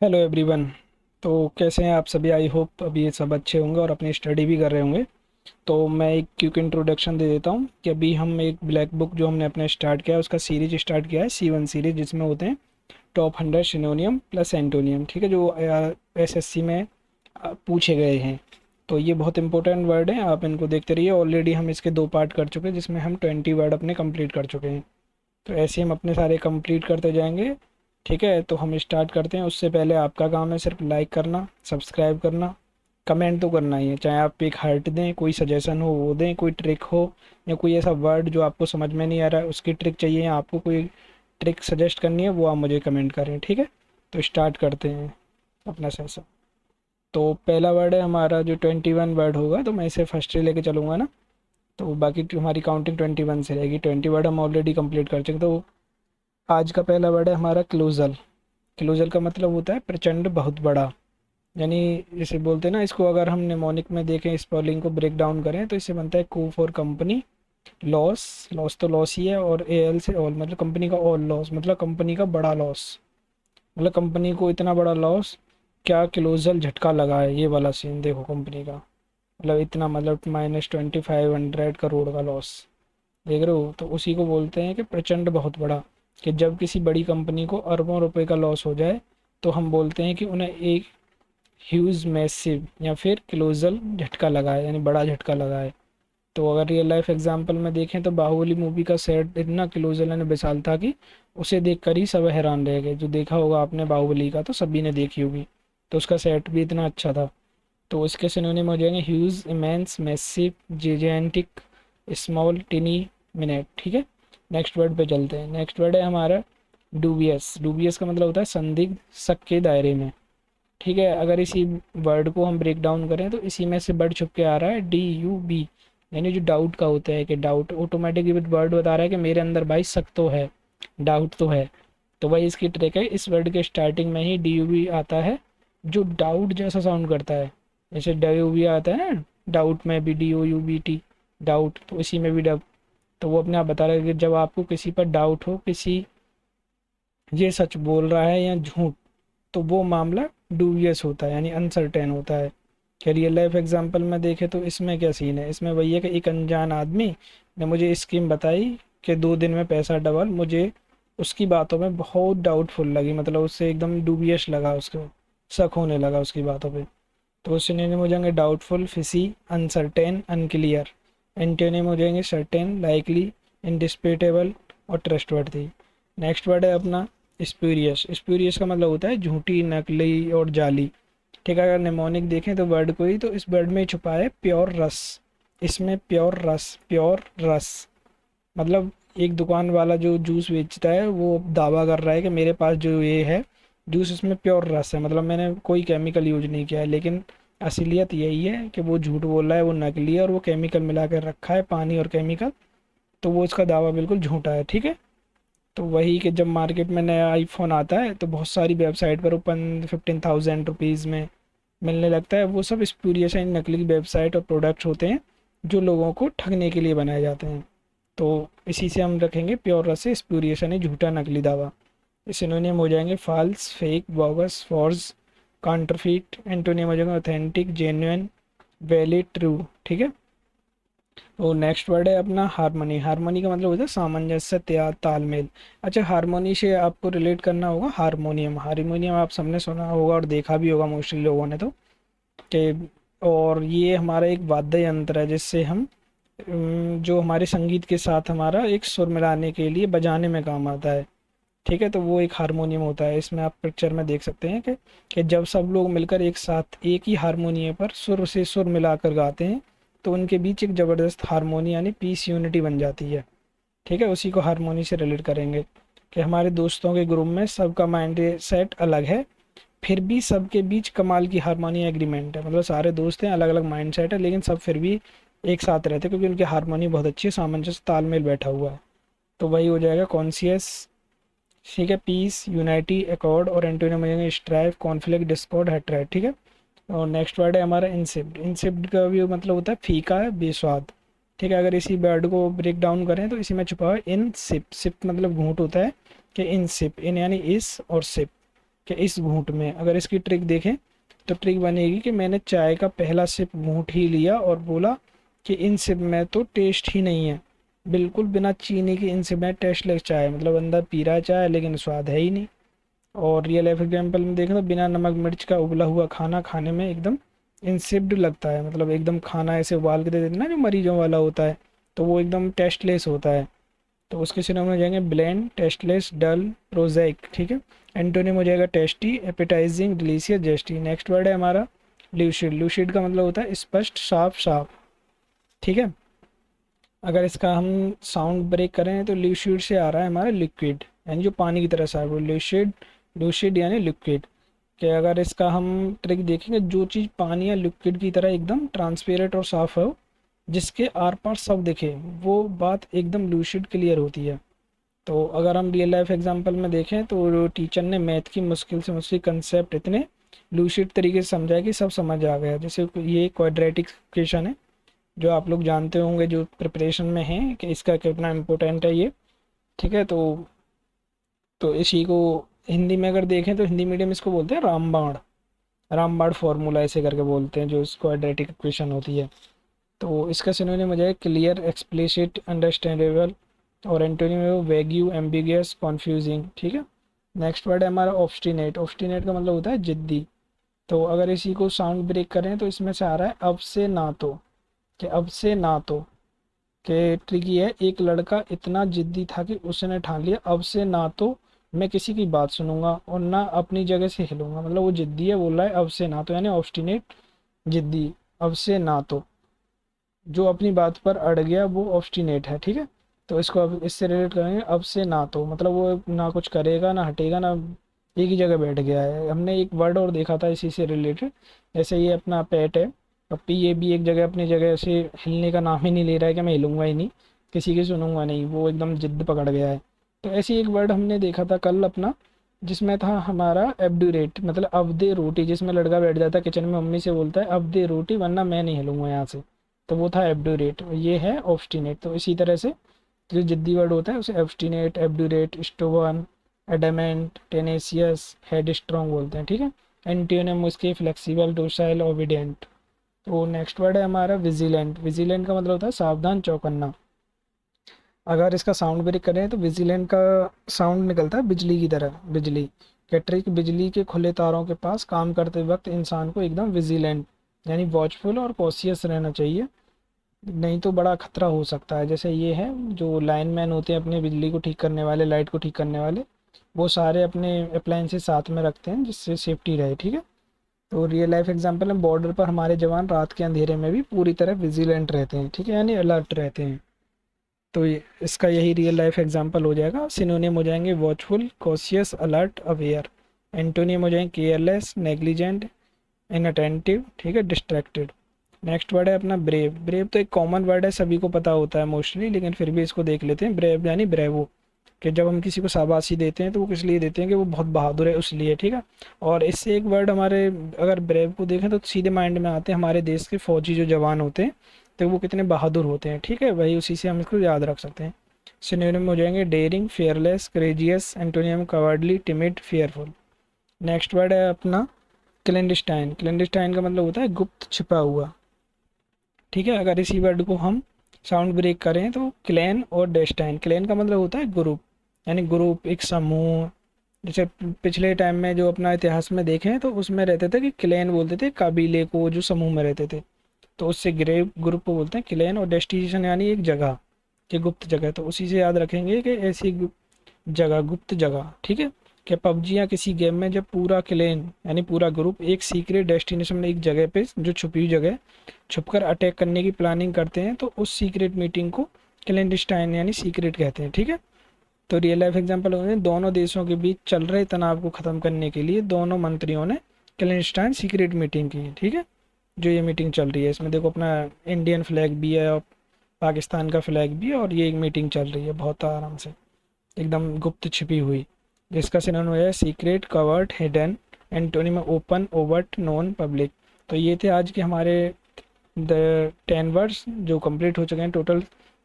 Hello everyone. तो कैसे हैं आप सभी? आई होप अभी ये सब अच्छे होंगे और अपनी स्टडी भी कर रहे होंगे। तो मैं एक क्विक इंट्रोडक्शन दे देता हूँ कि अभी हम एक ब्लैक बुक जो हमने अपने स्टार्ट किया है उसका सीरीज स्टार्ट किया है C1 सीरीज, जिसमें होते हैं टॉप 100 सिनोनियम प्लस एंटोनियम। ठीक है, जो एसएससी में पूछे गए हैं। तो ये बहुत इंपॉर्टेंट वर्ड हैं, आप इनको देखते रहिए। ऑलरेडी हम इसके 2 पार्ट कर चुके हैं जिसमें हम 20 वर्ड अपने कंप्लीट कर चुके हैं। तो ऐसे हम अपने सारे कंप्लीट करते जाएंगे। ठीक है, तो हम स्टार्ट करते हैं। उससे पहले आपका काम है सिर्फ लाइक करना, सब्सक्राइब करना, कमेंट तो करना ही है। चाहे आप एक हार्ट दें, कोई सजेशन हो वो दें, कोई ट्रिक हो या कोई ऐसा वर्ड जो आपको समझ में नहीं आ रहा है उसकी ट्रिक चाहिए या आपको कोई ट्रिक सजेस्ट करनी है वो आप मुझे कमेंट करें। ठीक है, तो स्टार्ट करते हैं अपना सेशन। तो पहला वर्ड है हमारा जो 21 वर्ड होगा, तो मैं इसे फर्स्ट से लेके चलूँगा ना। तो बाकी हमारी काउंटिंग 21 से रहेगी। 20 वर्ड हम ऑलरेडी कंप्लीट कर चुके। तो आज का पहला वर्ड है हमारा क्लोजल। क्लोजल का मतलब होता है प्रचंड, बहुत बड़ा। यानी जैसे बोलते हैं ना, इसको अगर हम निमोनिक में देखें, स्पेलिंग को ब्रेक डाउन करें तो इससे बनता है को फॉर कंपनी, लॉस। लॉस तो लॉस ही है, और एल से ऑल मतलब कंपनी का ऑल लॉस, मतलब कंपनी का बड़ा लॉस। मतलब कंपनी को इतना बड़ा लॉस, क्या क्लोजल झटका लगा है, ये वाला सीन देखो कंपनी का। मतलब इतना, मतलब -2500 करोड़ का लॉस। देख रहे हो? तो उसी को बोलते हैं कि प्रचंड, बहुत बड़ा। कि जब किसी बड़ी कंपनी को अरबों रुपए का लॉस हो जाए तो हम बोलते हैं कि उन्हें एक ह्यूज मैसिव या फिर क्लोजल झटका लगा है, यानी बड़ा झटका लगा है। तो अगर रियल लाइफ एग्जांपल में देखें तो बाहुबली मूवी का सेट इतना क्लोजल यानी विशाल था कि उसे देखकर ही सब हैरान रह गए। जो देखा होगा आपने बाहुबली का तो सभी ने देखी होगी। तो उसका सेट भी इतना अच्छा था। तो इसके सिनोनिम हो जाएंगे huge, immense, massive, gigantic, small, tiny, minute. ठीक है, नेक्स्ट वर्ड पे चलते हैं। नेक्स्ट वर्ड है हमारा डूबियस। डूबियस का मतलब होता है संदिग्ध, शक के दायरे में। ठीक है, अगर इसी वर्ड को हम ब्रेक डाउन करें तो इसी में से वर्ड छुप के आ रहा है DUB। यानी जो डाउट का होता है, कि डाउट ऑटोमेटिकली वर्ड बता रहा है कि मेरे अंदर भाई शक तो है, डाउट तो है। तो वही इसकी ट्रिक है, इस वर्ड के स्टार्टिंग में ही DUB आता है, जो डाउट जैसा साउंड करता है। जैसे DUB आता है ना, डाउट में भी DOUBT, डाउट, तो इसी में भी डब। तो वो अपने आप बता रहा है कि जब आपको किसी पर डाउट हो, किसी ये सच बोल रहा है या झूठ, तो वो मामला डूबियस होता है, यानी अनसर्टेन होता है। क्या रियल लाइफ एग्जांपल में देखें तो इसमें क्या सीन है? इसमें वही है कि एक अनजान आदमी ने मुझे स्कीम बताई कि 2 दिन में पैसा डबल। मुझे उसकी बातों में बहुत डाउटफुल लगी, मतलब उससे एकदम डूबियस लगा, उसको शक होने लगा उसकी बातों पे। तो वो सिनोनिम हो जाएंगे doubtful, fishy, uncertain, unclear. Antonym हो जाएंगे सर्टेन, लाइकली, इंडिस्प्यूटेबल और ट्रस्टवर्दी। नेक्स्ट वर्ड है अपना स्प्यूरियस। स्प्यूरियस का मतलब होता है झूठी, नकली और जाली। ठीक है, अगर निमोनिक देखें तो वर्ड को ही, तो इस वर्ड में छुपा है प्योर रस। इसमें प्योर रस, प्योर रस मतलब एक दुकान वाला जो जूस बेचता है वो दावा कर रहा है कि मेरे पास जो ये है जूस, इसमें प्योर रस है, मतलब मैंने कोई केमिकल यूज नहीं किया है। लेकिन असलियत यही है कि वो झूठ बोल रहा है, वो नकली है और वो केमिकल मिला कर रखा है, पानी और केमिकल। तो वो इसका दावा बिल्कुल झूठा है। ठीक है, तो वही कि जब मार्केट में नया आईफोन आता है तो बहुत सारी वेबसाइट पर ओपन 15,000 रुपीज़ में मिलने लगता है। वो सब स्पूरियस एंड नकली वेबसाइट और प्रोडक्ट्स होते हैं जो लोगों को ठगने के लिए बनाए जाते हैं। तो इसी से हम रखेंगे प्योर रस से स्पूरियस यानी झूठा, नकली दावा। सिनोनिम हो जाएंगे false, fake, bogus, forge, counterfeit. Antonym हो जाएंगे ऑथेंटिक, जेन्युइन, वैलिड, ट्रू। ठीक है, तो नेक्स्ट वर्ड है अपना हारमोनी। हारमोनी का मतलब होता है सामंजस्य, तालमेल। अच्छा, हारमोनी से आपको रिलेट करना होगा हारमोनियम। हारमोनियम आप सबने सुना होगा और देखा भी होगा मोस्टली लोगों ने तो, कि और ये हमारा एक वाद्य यंत्र है जिससे हम जो हमारे संगीत के साथ हमारा एक सुर मिलाने के लिए बजाने में काम आता है। ठीक है, तो वो एक हारमोनियम होता है। इसमें आप पिक्चर में देख सकते हैं कि जब सब लोग मिलकर एक साथ एक ही हारमोनियम पर सुर से सुर मिलाकर गाते हैं तो उनके बीच एक ज़बरदस्त हारमोनी यानी पीस, यूनिटी बन जाती है। ठीक है, उसी को हारमोनी से रिलेट करेंगे कि हमारे दोस्तों के ग्रुप में सबका माइंड सेट अलग है, फिर भी सबके बीच कमाल की हारमोनी, एग्रीमेंट है। मतलब सारे दोस्त हैं, अलग अलग माइंड सेट है, लेकिन सब फिर भी एक साथ रहते हैं क्योंकि उनकी हारमोनी बहुत अच्छी है, सामंजस्य, तालमेल बैठा हुआ है। तो वही हो जाएगा कॉन्सियस। ठीक है, पीस, यूनाइटी, एकॉर्ड। और एंटोनिम हो जाएंगे स्ट्राइफ, कॉन्फ्लिक्ट, डिस्कॉर्ड, हेट्रेड। ठीक है, और नेक्स्ट वर्ड है हमारा इंसिप्ट। इंसिप्ट का भी मतलब होता है फीका है, बेस्वाद। ठीक है, अगर इसी वर्ड को ब्रेक डाउन करें तो इसी में छुपा हुआ है इन सिप। सिप मतलब घूंट होता है, कि इन सिप, इन यानी इस और सिप। कि इस घूंट में, अगर इसकी ट्रिक देखें तो ट्रिक बनेगी कि मैंने चाय का पहला सिप घूंट ही लिया और बोला कि इन सिप में तो टेस्ट ही नहीं है, बिल्कुल बिना चीनी की इन सिप में टेस्टलेस चाय, मतलब अंदर पी रहा है चाय लेकिन स्वाद है ही नहीं। और रियल लाइफ एग्जाम्पल में देखें तो बिना नमक मिर्च का उबला हुआ खाना खाने में एकदम इंसिप्ड लगता है, मतलब एकदम खाना ऐसे उबाल के दे देते हैं ना जो मरीजों वाला होता है, तो वो एकदम टेस्टलेस होता है। तो उसके सिनोनिम हो जाएंगे ब्लैंड, टेस्टलेस, डल, प्रोजाइक। ठीक है। एंटोनिम हो जाएगा tasty, appetising, delicious, zesty. Next word है हमारा ल्यूसिड। ल्यूसिड का मतलब होता है स्पष्ट, साफ साफ। ठीक है। अगर इसका हम साउंड ब्रेक करें तो ल्यूसिड से आ रहा है हमारा लिक्विड, यानी जो पानी की तरह साफ हो, ल्यूसिड। ल्यूसिड यानी लिक्विड। कि अगर इसका हम ट्रिक देखेंगे, जो चीज़ पानी या लिक्विड की तरह एकदम ट्रांसपेरेंट और साफ हो, जिसके आर पार सब दिखे, वो बात एकदम लूसिड क्लियर होती है। तो अगर हम रियल लाइफ एग्जांपल में देखें तो टीचर ने मैथ की मुश्किल से मुश्किल कंसेप्ट इतने लूसिड तरीके से समझाया कि सब समझ आ गया। जैसे ये क्वाड्रेटिक इक्वेशन है, जो आप लोग जानते होंगे जो प्रिपरेशन में है कि इसका कितना इम्पोर्टेंट है ये। ठीक है। तो इसी को हिंदी में अगर देखें तो हिंदी मीडियम इसको बोलते हैं रामबाण। रामबाण फार्मूला ऐसे करके बोलते हैं जो क्वाड्रेटिक इक्वेशन होती है। तो इसका सिनोनिम हो जाए क्लियर, एक्सप्लिसिट, अंडरस्टैंडेबल। और एंटोनिम है वैग्यू, एम्बिगियस, कॉन्फ्यूजिंग। ठीक है। नेक्स्ट वर्ड है हमारा ऑब्स्टिनेट। ऑब्स्टिनेट का मतलब होता है जिद्दी। तो अगर इसी को साउंड ब्रेक करें तो इसमें से आ रहा है अब से ना तो, कि अब से ना तो, कि ट्रिक ये है, एक लड़का इतना जिद्दी था कि उसने ठान लिया अब से ना तो मैं किसी की बात सुनूंगा और ना अपनी जगह से हिलूंगा, मतलब वो जिद्दी है, बोल रहा है अब से ना तो, यानी ऑब्स्टिनेट, जिद्दी। अब से ना तो, जो अपनी बात पर अड़ गया वो ऑब्स्टिनेट है। ठीक है। तो इसको अब इससे रिलेट करेंगे, अब से ना तो मतलब वो ना कुछ करेगा ना हटेगा ना, एक ही जगह बैठ गया है। हमने एक वर्ड और देखा था इसी से रिलेटेड, जैसे ये अपना पेट है पप्पी, ये भी एक जगह अपनी जगह से हिलने का नाम ही नहीं ले रहा है कि मैं हिलूंगा ही नहीं, किसी की सुनूंगा नहीं, वो एकदम जिद्द पकड़ गया है। तो ऐसी एक वर्ड हमने देखा था कल अपना, जिसमें था हमारा एब्डूरेट, मतलब अब दे रोटी, जिसमें लड़का बैठ जाता है किचन में, मम्मी से बोलता है अब दे रोटी वरना मैं नहीं हिलूंगा यहाँ से, तो वो था एब्डूरेट। ये है ऑब्स्टिनेट। तो इसी तरह से जो जिद्दी वर्ड होता है उसे एब्स्टिनेट, एब्डूरेट, स्टोवन, एडामेंट, टेनेसियस, हेड स्ट्रॉन्ग बोलते हैं। ठीक है। एंटीोनिम उसके फ्लेक्सिबल, डोसाइल, ओबीडियंट। तो नेक्स्ट वर्ड है हमारा विजिलेंट। विजिलेंट का मतलब होता है सावधान, चौकन्ना। अगर इसका साउंड ब्रेक करें तो विजिलेंट का साउंड निकलता है बिजली की तरह। बिजली कैट्रिक, बिजली के खुले तारों के पास काम करते वक्त इंसान को एकदम विजिलेंट यानी वॉचफुल और कॉशियस रहना चाहिए, नहीं तो बड़ा खतरा हो सकता है। जैसे ये है जो लाइनमैन होते हैं अपने बिजली को ठीक करने वाले, लाइट को ठीक करने वाले, वो सारे अपने अप्लायंसेस साथ में रखते हैं जिससे सेफ्टी रहे। ठीक है। तो रियल लाइफ एग्जांपल है, बॉर्डर पर हमारे जवान रात के अंधेरे में भी पूरी तरह विजिलेंट रहते हैं। ठीक है, यानी अलर्ट रहते हैं। तो इसका यही रियल लाइफ एग्जांपल हो जाएगा। सिनोनिम हो जाएंगे watchful, cautious, alert, aware. Antonym हो जाएंगे केयरलेस, नेग्लिजेंट, इनअटेंटिव। ठीक है, डिस्ट्रैक्टेड। नेक्स्ट वर्ड है अपना ब्रेव। ब्रेव तो एक कॉमन वर्ड है, सभी को पता होता है मोस्टली, लेकिन फिर भी इसको देख लेते हैं। ब्रेव यानी ब्रेवो, कि जब हम किसी को शाबाशी देते हैं तो वो किस लिए देते हैं कि वो बहुत बहादुर है उस लिए। ठीक है। और इससे एक वर्ड हमारे, अगर ब्रेव को देखें तो सीधे माइंड में आते हैं हमारे देश के फौजी जो जवान होते हैं, तो वो कितने बहादुर होते हैं। ठीक है, वही उसी से हम इसको याद रख सकते हैं। सिनोनिम हो जाएंगे daring, fearless, courageous. Antonym cowardly, timid, fearful. Next word है अपना क्लेंडिस्टाइन। क्लेंडिस्टाइन का मतलब होता है गुप्त, छिपा हुआ। ठीक है। अगर इसी वर्ड को हम साउंड ब्रेक करें तो क्लैन और डेस्टाइन। क्लैन का मतलब होता है ग्रुप, यानी ग्रुप, एक समूह। जैसे पिछले टाइम में जो अपना इतिहास में देखें तो उसमें रहते थे कि क्लैन बोलते थे कबीले को जो समूह में रहते थे, तो उससे ग्रुप को बोलते हैं क्लैन। और डेस्टिनेशन यानी एक जगह, कि गुप्त जगह, तो उसी से याद रखेंगे कि ऐसी जगह, गुप्त जगह। ठीक है। कि पबजी या किसी गेम में जब पूरा क्लेन यानी पूरा ग्रुप एक सीक्रेट डेस्टिनेशन में, एक जगह पे जो छुपी हुई जगह, छुपकर अटैक करने की प्लानिंग करते हैं, तो उस सीक्रेट मीटिंग को क्लैंडस्टाइन यानी सीक्रेट कहते हैं। ठीक है। तो रियल लाइफ एग्जांपल होंगे, दोनों देशों के बीच चल रहे तनाव को ख़त्म करने के लिए दोनों मंत्रियों ने क्लैंडस्टाइन सीक्रेट मीटिंग की। ठीक है। जो ये मीटिंग चल रही है इसमें देखो अपना इंडियन फ्लैग भी है और पाकिस्तान का फ्लैग भी है, और ये एक मीटिंग चल रही है बहुत आराम से, एकदम गुप्त छिपी हुई, जिसका सिनोनिम है secret, covert, hidden. Antonym open, overt, known, public. तो ये थे आज के हमारे द 10 वर्ड्स जो कंप्लीट हो चुके हैं, टोटल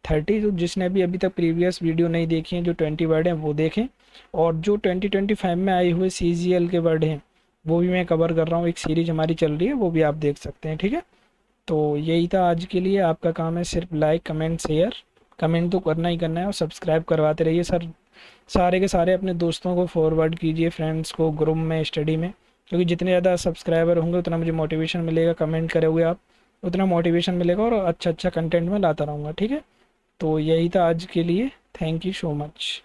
30। तो जिसने भी अभी तक प्रीवियस वीडियो नहीं देखी है जो 20 वर्ड हैं वो देखें, और जो 2025 में आए हुए CGL के वर्ड हैं वो भी मैं कवर कर रहा हूँ, एक सीरीज हमारी चल रही है, वो भी आप देख सकते हैं, ठीक है। तो यही था आज के लिए। आपका काम है सिर्फ लाइक कमेंट शेयर, कमेंट तो करना ही करना है, और सब्सक्राइब करवाते रहिए सर। सारे के सारे अपने दोस्तों को फॉरवर्ड कीजिए, फ्रेंड्स को, ग्रुप में, स्टडी में, क्योंकि जितने ज़्यादा सब्सक्राइबर होंगे उतना मुझे मोटिवेशन मिलेगा, कमेंट करोगे आप उतना मोटिवेशन मिलेगा, और अच्छा अच्छा कंटेंट मैं लाता रहूँगा, ठीक है। तो यही था आज के लिए। Thank you so much.